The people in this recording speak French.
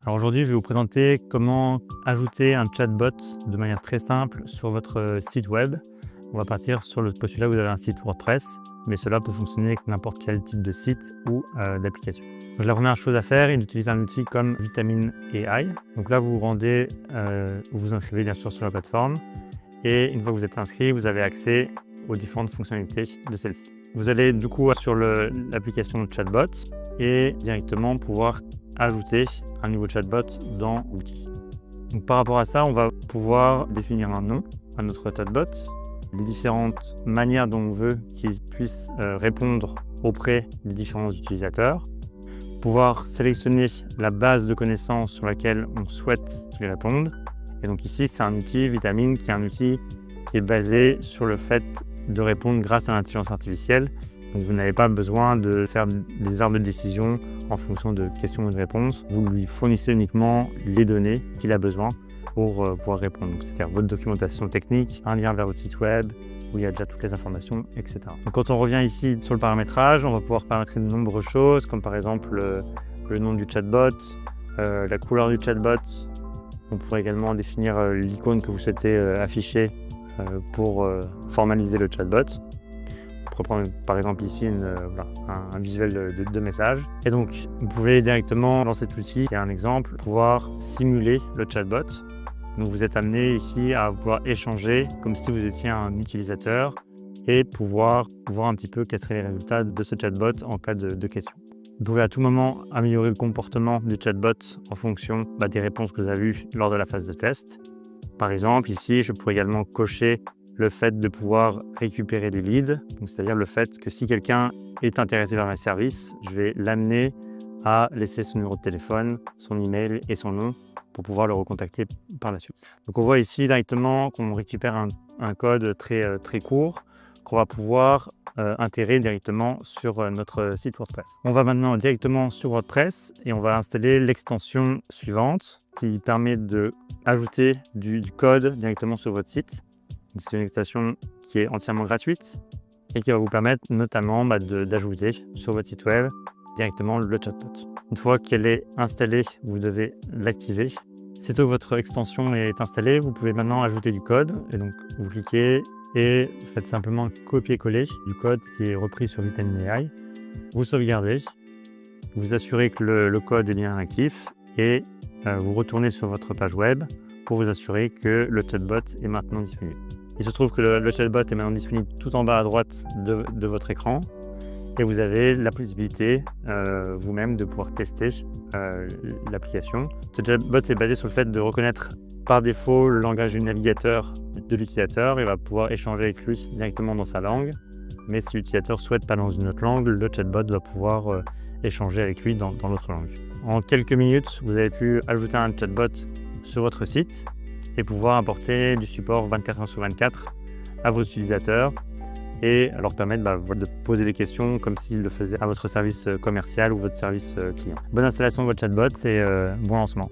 Alors aujourd'hui, je vais vous présenter comment ajouter un chatbot de manière très simple sur votre site web. On va partir sur le postulat où vous avez un site WordPress, mais cela peut fonctionner avec n'importe quel type de site ou d'application. Donc la première chose à faire est d'utiliser un outil comme Vitamine AI. Donc là, vous vous rendez, vous vous inscrivez bien sûr sur la plateforme, et une fois que vous êtes inscrit, vous avez accès aux différentes fonctionnalités de celle-ci. Vous allez du coup sur l'application de chatbot et directement pouvoir ajouter un nouveau chatbot dans l'outil. Donc par rapport à ça, on va pouvoir définir un nom à notre chatbot, les différentes manières dont on veut qu'il puisse répondre auprès des différents utilisateurs, pouvoir sélectionner la base de connaissances sur laquelle on souhaite qu'il réponde. Et donc ici, c'est un outil Vitamine qui est un outil qui est basé sur le fait de répondre grâce à l'intelligence artificielle. Donc vous n'avez pas besoin de faire des arbres de décision en fonction de questions ou de réponses. Vous lui fournissez uniquement les données qu'il a besoin pour pouvoir répondre. C'est-à-dire votre documentation technique, un lien vers votre site web où il y a déjà toutes les informations, etc. Donc quand on revient ici sur le paramétrage, on va pouvoir paramétrer de nombreuses choses, comme par exemple le nom du chatbot, la couleur du chatbot. On pourrait également définir l'icône que vous souhaitez afficher pour formaliser le chatbot. On pourrait prendre par exemple ici un visuel de message. Et donc vous pouvez directement dans cet outil, il y a un exemple, pouvoir simuler le chatbot. Donc vous êtes amené ici à pouvoir échanger comme si vous étiez un utilisateur et pouvoir voir un petit peu quels seraient les résultats de ce chatbot en cas de question. Vous pouvez à tout moment améliorer le comportement du chatbot en fonction des réponses que vous avez eues lors de la phase de test. Par exemple, ici, je pourrais également cocher le fait de pouvoir récupérer des leads, c'est-à-dire le fait que si quelqu'un est intéressé par mes services, je vais l'amener à laisser son numéro de téléphone, son email et son nom pour pouvoir le recontacter par la suite. Donc on voit ici directement qu'on récupère un code très court qu'on va pouvoir intégrer directement sur notre site WordPress. On va maintenant directement sur WordPress et on va installer l'extension suivante qui permet d'ajouter du code directement sur votre site. C'est une extension qui est entièrement gratuite et qui va vous permettre notamment d'ajouter sur votre site web directement le chatbot. Une fois qu'elle est installée, vous devez l'activer. Sitôt que votre extension est installée, vous pouvez maintenant ajouter du code. Et donc, vous cliquez et faites simplement un copier-coller du code qui est repris sur Vitamine AI. Vous sauvegardez, vous assurez que le code est bien actif et vous retournez sur votre page web pour vous assurer que le chatbot est maintenant disponible. Il se trouve que le chatbot est maintenant disponible tout en bas à droite de votre écran et vous avez la possibilité vous-même de pouvoir tester l'application. Ce chatbot est basé sur le fait de reconnaître par défaut le langage du navigateur de l'utilisateur et va pouvoir échanger avec lui directement dans sa langue. Mais si l'utilisateur souhaite parler dans une autre langue, le chatbot va pouvoir échanger avec lui dans l'autre langue. En quelques minutes, vous avez pu ajouter un chatbot sur votre site et pouvoir apporter du support 24 heures sur 24 à vos utilisateurs et leur permettre de poser des questions comme s'ils le faisaient à votre service commercial ou votre service client. Bonne installation de votre chatbot et bon lancement.